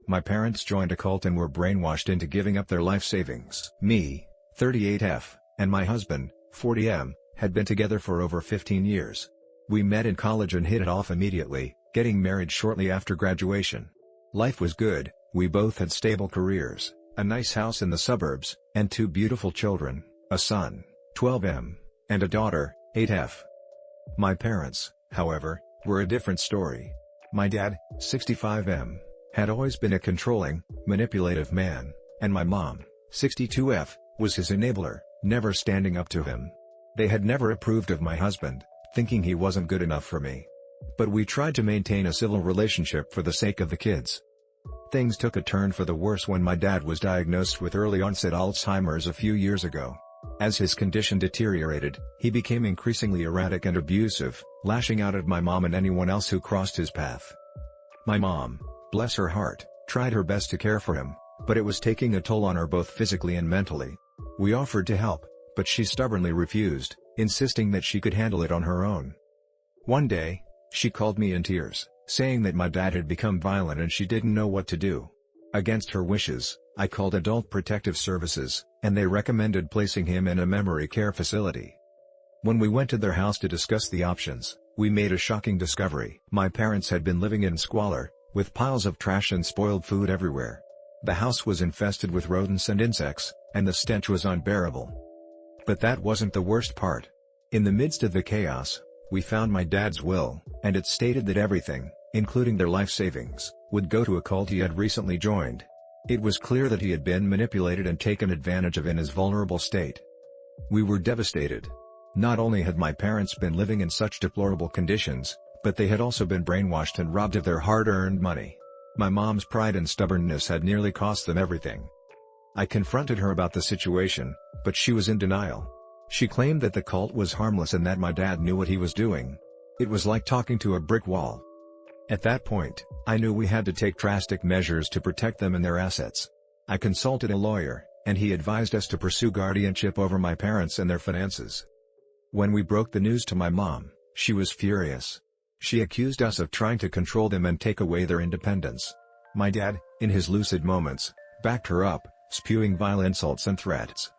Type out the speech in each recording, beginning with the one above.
My parents joined a cult and were brainwashed into giving up their life savings. Me, 38F, and my husband, 40M, had been together for over 15 years. We met in college and hit it off immediately, getting married shortly after graduation. Life was good, we both had stable careers, a nice house in the suburbs, and 2 beautiful children, a son, 12M, and a daughter, 8F. My parents, however, were a different story. My dad, 65M, had always been a controlling, manipulative man, and my mom, 62F, was his enabler, never standing up to him. They had never approved of my husband, thinking he wasn't good enough for me. But we tried to maintain a civil relationship for the sake of the kids. Things took a turn for the worse when my dad was diagnosed with early-onset Alzheimer's a few years ago. As his condition deteriorated, he became increasingly erratic and abusive, lashing out at my mom and anyone else who crossed his path. My mom, bless her heart, tried her best to care for him, but it was taking a toll on her both physically and mentally. We offered to help, but she stubbornly refused, insisting that she could handle it on her own. One day, she called me in tears, saying that my dad had become violent and she didn't know what to do. Against her wishes, I called Adult Protective Services, and they recommended placing him in a memory care facility. When we went to their house to discuss the options, we made a shocking discovery. My parents had been living in squalor, with piles of trash and spoiled food everywhere. The house was infested with rodents and insects, and the stench was unbearable. But that wasn't the worst part. In the midst of the chaos, we found my dad's will, and it stated that everything, including their life savings, would go to a cult he had recently joined. It was clear that he had been manipulated and taken advantage of in his vulnerable state. We were devastated. Not only had my parents been living in such deplorable conditions, but they had also been brainwashed and robbed of their hard-earned money. My mom's pride and stubbornness had nearly cost them everything. I confronted her about the situation, but she was in denial. She claimed that the cult was harmless and that my dad knew what he was doing. It was like talking to a brick wall. At that point, I knew we had to take drastic measures to protect them and their assets. I consulted a lawyer, and he advised us to pursue guardianship over my parents and their finances. When we broke the news to my mom, she was furious. She accused us of trying to control them and take away their independence. My dad, in his lucid moments, backed her up, spewing vile insults and threats.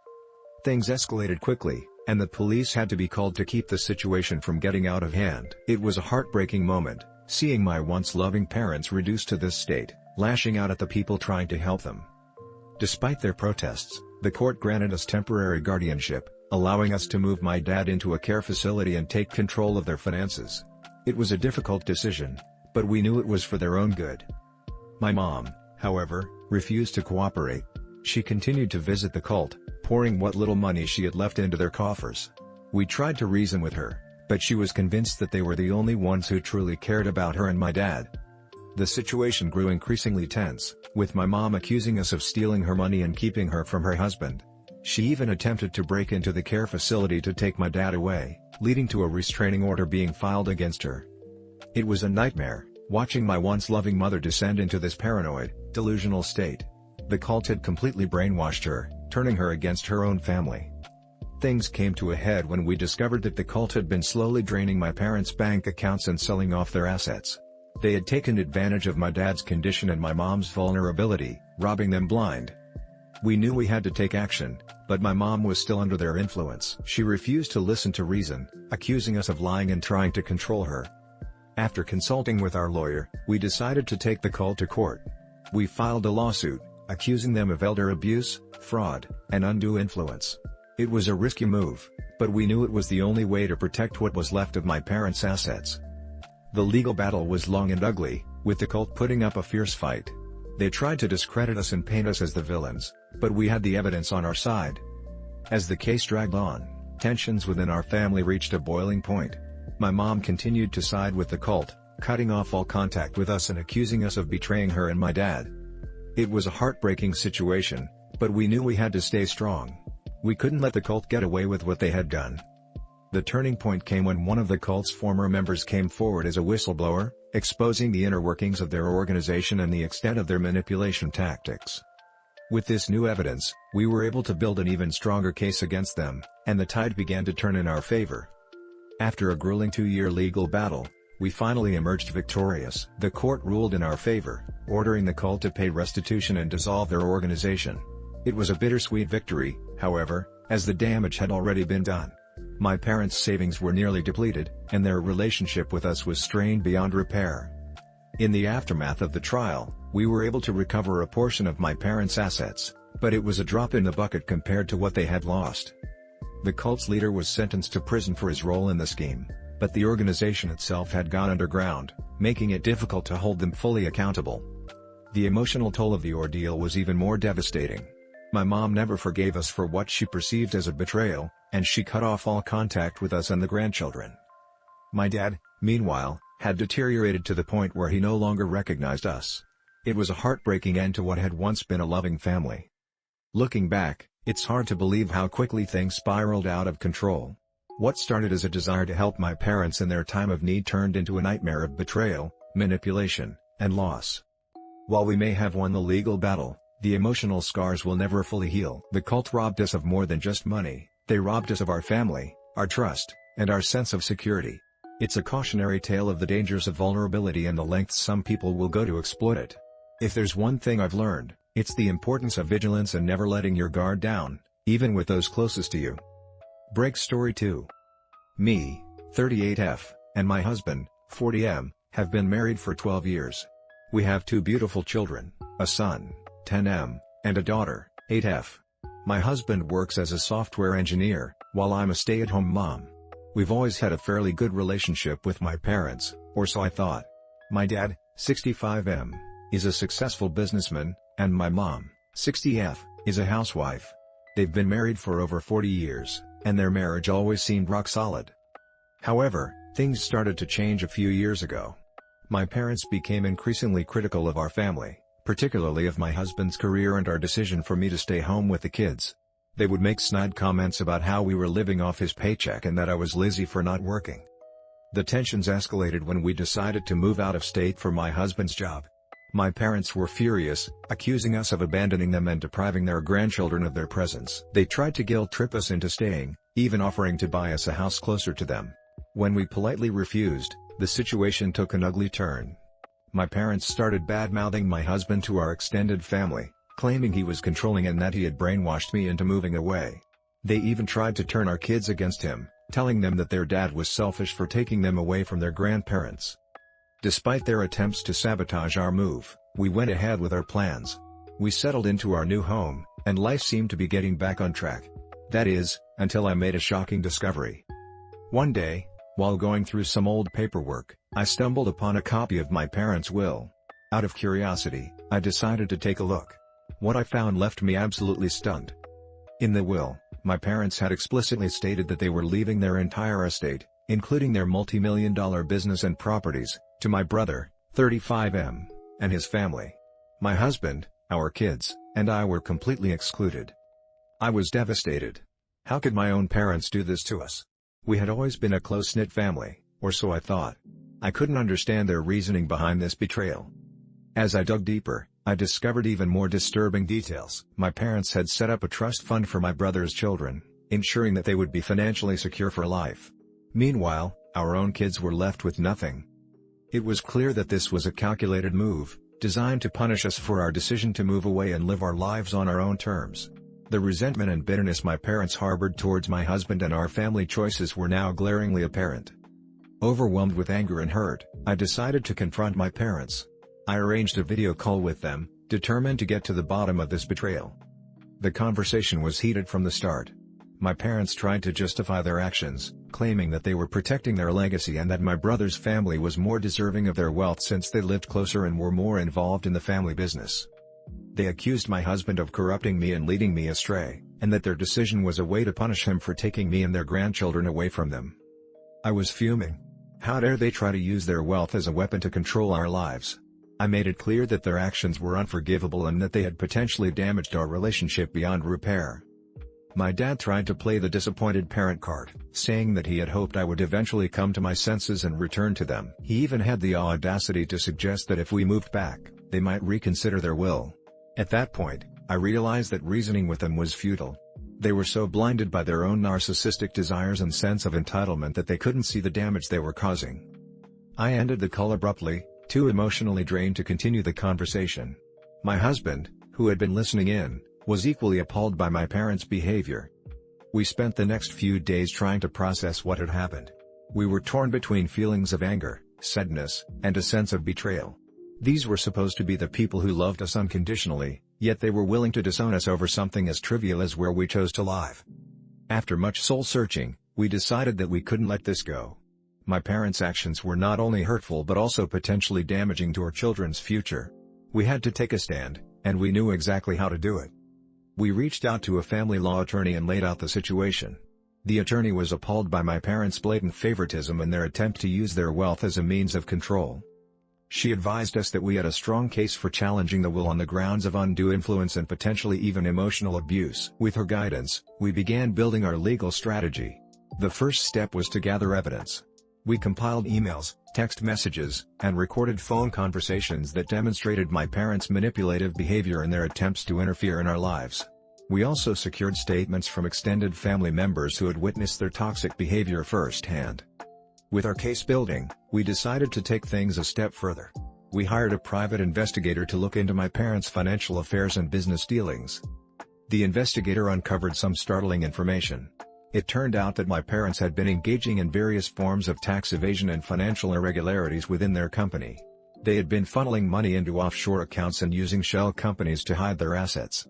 Things escalated quickly, and the police had to be called to keep the situation from getting out of hand. It was a heartbreaking moment, seeing my once loving parents reduced to this state, lashing out at the people trying to help them. Despite their protests, the court granted us temporary guardianship, allowing us to move my dad into a care facility and take control of their finances. It was a difficult decision, but we knew it was for their own good. My mom, however, refused to cooperate. She continued to visit the cult, pouring what little money she had left into their coffers. We tried to reason with her, but she was convinced that they were the only ones who truly cared about her and my dad. The situation grew increasingly tense, with my mom accusing us of stealing her money and keeping her from her husband. She even attempted to break into the care facility to take my dad away, leading to a restraining order being filed against her. It was a nightmare, watching my once loving mother descend into this paranoid, delusional state. The cult had completely brainwashed her, turning her against her own family. Things came to a head when we discovered that the cult had been slowly draining my parents' bank accounts and selling off their assets. They had taken advantage of my dad's condition and my mom's vulnerability, robbing them blind. We knew we had to take action, but my mom was still under their influence. She refused to listen to reason, accusing us of lying and trying to control her. After consulting with our lawyer, we decided to take the cult to court. We filed a lawsuit, accusing them of elder abuse, fraud, and undue influence. It was a risky move, but we knew it was the only way to protect what was left of my parents' assets. The legal battle was long and ugly, with the cult putting up a fierce fight. They tried to discredit us and paint us as the villains, but we had the evidence on our side. As the case dragged on, tensions within our family reached a boiling point. My mom continued to side with the cult, cutting off all contact with us and accusing us of betraying her and my dad. It was a heartbreaking situation, but we knew we had to stay strong. We couldn't let the cult get away with what they had done. The turning point came when one of the cult's former members came forward as a whistleblower, exposing the inner workings of their organization and the extent of their manipulation tactics. With this new evidence, we were able to build an even stronger case against them, and the tide began to turn in our favor. After a grueling 2-year legal battle, we finally emerged victorious. The court ruled in our favor, ordering the cult to pay restitution and dissolve their organization. It was a bittersweet victory, however, as the damage had already been done. My parents' savings were nearly depleted, and their relationship with us was strained beyond repair. In the aftermath of the trial, we were able to recover a portion of my parents' assets, but it was a drop in the bucket compared to what they had lost. The cult's leader was sentenced to prison for his role in the scheme, but the organization itself had gone underground, making it difficult to hold them fully accountable. The emotional toll of the ordeal was even more devastating. My mom never forgave us for what she perceived as a betrayal, and she cut off all contact with us and the grandchildren. My dad, meanwhile, had deteriorated to the point where he no longer recognized us. It was a heartbreaking end to what had once been a loving family. Looking back, it's hard to believe how quickly things spiraled out of control. What started as a desire to help my parents in their time of need turned into a nightmare of betrayal, manipulation, and loss. While we may have won the legal battle, the emotional scars will never fully heal. The cult robbed us of more than just money. They robbed us of our family, our trust, and our sense of security. It's a cautionary tale of the dangers of vulnerability and the lengths some people will go to exploit it. If there's one thing I've learned, it's the importance of vigilance and never letting your guard down, even with those closest to you. Break story 2. Me, 38F, and my husband, 40M, have been married for 12 years. We have 2 beautiful children, a son, 10M, and a daughter, 8F. My husband works as a software engineer, while I'm a stay-at-home mom. We've always had a fairly good relationship with my parents, or so I thought. My dad, 65M, is a successful businessman, and my mom, 60F, is a housewife. They've been married for over 40 years, and their marriage always seemed rock solid. However, things started to change a few years ago. My parents became increasingly critical of our family, particularly of my husband's career and our decision for me to stay home with the kids. They would make snide comments about how we were living off his paycheck and that I was lazy for not working. The tensions escalated when we decided to move out of state for my husband's job. My parents were furious, accusing us of abandoning them and depriving their grandchildren of their presence. They tried to guilt-trip us into staying, even offering to buy us a house closer to them. When we politely refused, the situation took an ugly turn. My parents started bad-mouthing my husband to our extended family, claiming he was controlling and that he had brainwashed me into moving away. They even tried to turn our kids against him, telling them that their dad was selfish for taking them away from their grandparents. Despite their attempts to sabotage our move, we went ahead with our plans. We settled into our new home, and life seemed to be getting back on track. That is, until I made a shocking discovery. One day, while going through some old paperwork, I stumbled upon a copy of my parents' will. Out of curiosity, I decided to take a look. What I found left me absolutely stunned. In the will, my parents had explicitly stated that they were leaving their entire estate, including their multi-million-dollar business and properties, to my brother, 35M, and his family. My husband, our kids, and I were completely excluded. I was devastated. How could my own parents do this to us? We had always been a close-knit family, or so I thought. I couldn't understand their reasoning behind this betrayal. As I dug deeper, I discovered even more disturbing details. My parents had set up a trust fund for my brother's children, ensuring that they would be financially secure for life. Meanwhile, our own kids were left with nothing. It was clear that this was a calculated move, designed to punish us for our decision to move away and live our lives on our own terms. The resentment and bitterness my parents harbored towards my husband and our family choices were now glaringly apparent. Overwhelmed with anger and hurt, I decided to confront my parents. I arranged a video call with them, determined to get to the bottom of this betrayal. The conversation was heated from the start. My parents tried to justify their actions, claiming that they were protecting their legacy and that my brother's family was more deserving of their wealth since they lived closer and were more involved in the family business. They accused my husband of corrupting me and leading me astray, and that their decision was a way to punish him for taking me and their grandchildren away from them. I was fuming. How dare they try to use their wealth as a weapon to control our lives? I made it clear that their actions were unforgivable and that they had potentially damaged our relationship beyond repair. My dad tried to play the disappointed parent card, saying that he had hoped I would eventually come to my senses and return to them. He even had the audacity to suggest that if we moved back, they might reconsider their will. At that point, I realized that reasoning with them was futile. They were so blinded by their own narcissistic desires and sense of entitlement that they couldn't see the damage they were causing. I ended the call abruptly, too emotionally drained to continue the conversation. My husband, who had been listening in, was equally appalled by my parents' behavior. We spent the next few days trying to process what had happened. We were torn between feelings of anger, sadness, and a sense of betrayal. These were supposed to be the people who loved us unconditionally, yet they were willing to disown us over something as trivial as where we chose to live. After much soul-searching, we decided that we couldn't let this go. My parents' actions were not only hurtful but also potentially damaging to our children's future. We had to take a stand, and we knew exactly how to do it. We reached out to a family law attorney and laid out the situation. The attorney was appalled by my parents' blatant favoritism and their attempt to use their wealth as a means of control. She advised us that we had a strong case for challenging the will on the grounds of undue influence and potentially even emotional abuse. With her guidance, we began building our legal strategy. The first step was to gather evidence. We compiled emails, text messages, and recorded phone conversations that demonstrated my parents' manipulative behavior and their attempts to interfere in our lives. We also secured statements from extended family members who had witnessed their toxic behavior firsthand. With our case building, we decided to take things a step further. We hired a private investigator to look into my parents' financial affairs and business dealings. The investigator uncovered some startling information. It turned out that my parents had been engaging in various forms of tax evasion and financial irregularities within their company. They had been funneling money into offshore accounts and using shell companies to hide their assets.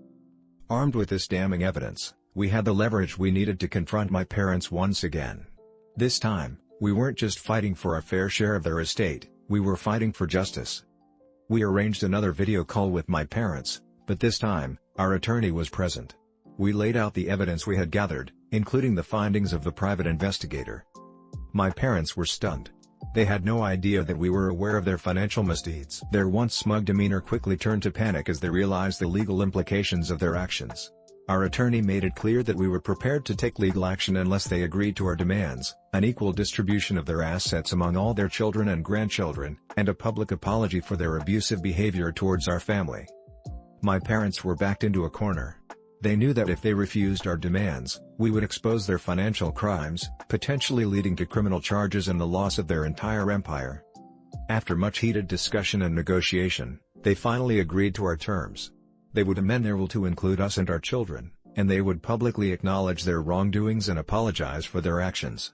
Armed with this damning evidence, we had the leverage we needed to confront my parents once again. This time, we weren't just fighting for our fair share of their estate, we were fighting for justice. We arranged another video call with my parents, but this time, our attorney was present. We laid out the evidence we had gathered, including the findings of the private investigator. My parents were stunned. They had no idea that we were aware of their financial misdeeds. Their once smug demeanor quickly turned to panic as they realized the legal implications of their actions. Our attorney made it clear that we were prepared to take legal action unless they agreed to our demands, an equal distribution of their assets among all their children and grandchildren, and a public apology for their abusive behavior towards our family. My parents were backed into a corner. They knew that if they refused our demands, we would expose their financial crimes, potentially leading to criminal charges and the loss of their entire empire. After much heated discussion and negotiation, they finally agreed to our terms. They would amend their will to include us and our children, and they would publicly acknowledge their wrongdoings and apologize for their actions.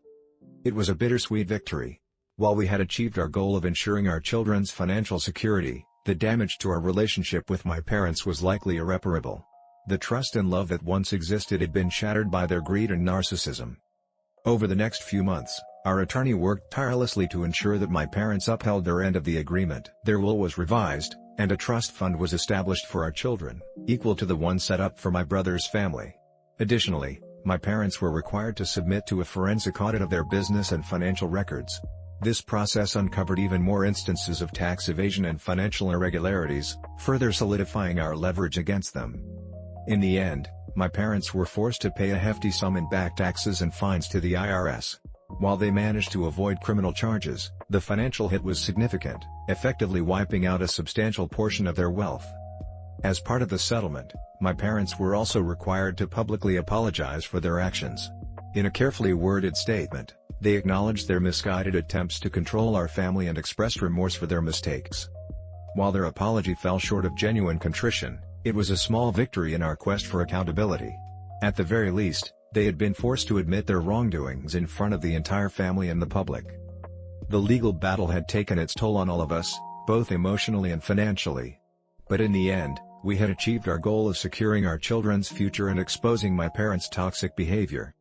It was a bittersweet victory. While we had achieved our goal of ensuring our children's financial security, the damage to our relationship with my parents was likely irreparable. The trust and love that once existed had been shattered by their greed and narcissism. Over the next few months, our attorney worked tirelessly to ensure that my parents upheld their end of the agreement. Their will was revised, and a trust fund was established for our children, equal to the one set up for my brother's family. Additionally, my parents were required to submit to a forensic audit of their business and financial records. This process uncovered even more instances of tax evasion and financial irregularities, further solidifying our leverage against them. In the end, my parents were forced to pay a hefty sum in back taxes and fines to the IRS. While they managed to avoid criminal charges, the financial hit was significant, effectively wiping out a substantial portion of their wealth. As part of the settlement, my parents were also required to publicly apologize for their actions. In a carefully worded statement, they acknowledged their misguided attempts to control our family and expressed remorse for their mistakes. While their apology fell short of genuine contrition, it was a small victory in our quest for accountability. At the very least, they had been forced to admit their wrongdoings in front of the entire family and the public. The legal battle had taken its toll on all of us, both emotionally and financially. But in the end, we had achieved our goal of securing our children's future and exposing my parents' toxic behavior.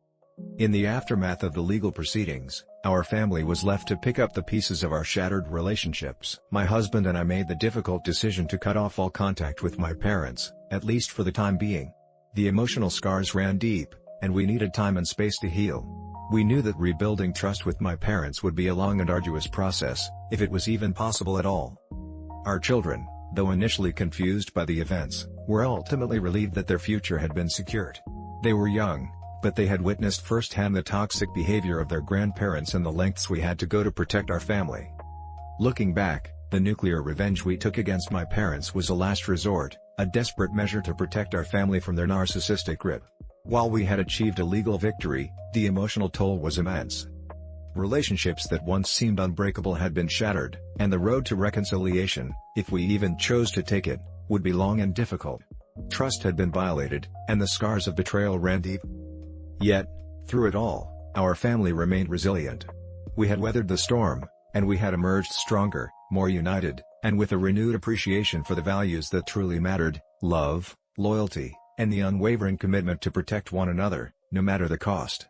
In the aftermath of the legal proceedings, our family was left to pick up the pieces of our shattered relationships. My husband and I made the difficult decision to cut off all contact with my parents, at least for the time being. The emotional scars ran deep, and we needed time and space to heal. We knew that rebuilding trust with my parents would be a long and arduous process, if it was even possible at all. Our children, though initially confused by the events, were ultimately relieved that their future had been secured. They were young, but they had witnessed firsthand the toxic behavior of their grandparents and the lengths we had to go to protect our family. Looking back, the nuclear revenge we took against my parents was a last resort, a desperate measure to protect our family from their narcissistic grip. While we had achieved a legal victory, the emotional toll was immense. Relationships that once seemed unbreakable had been shattered, and the road to reconciliation, if we even chose to take it, would be long and difficult. Trust had been violated, and the scars of betrayal ran deep. Yet, through it all, our family remained resilient. We had weathered the storm, and we had emerged stronger, more united, and with a renewed appreciation for the values that truly mattered: love, loyalty, and the unwavering commitment to protect one another, no matter the cost.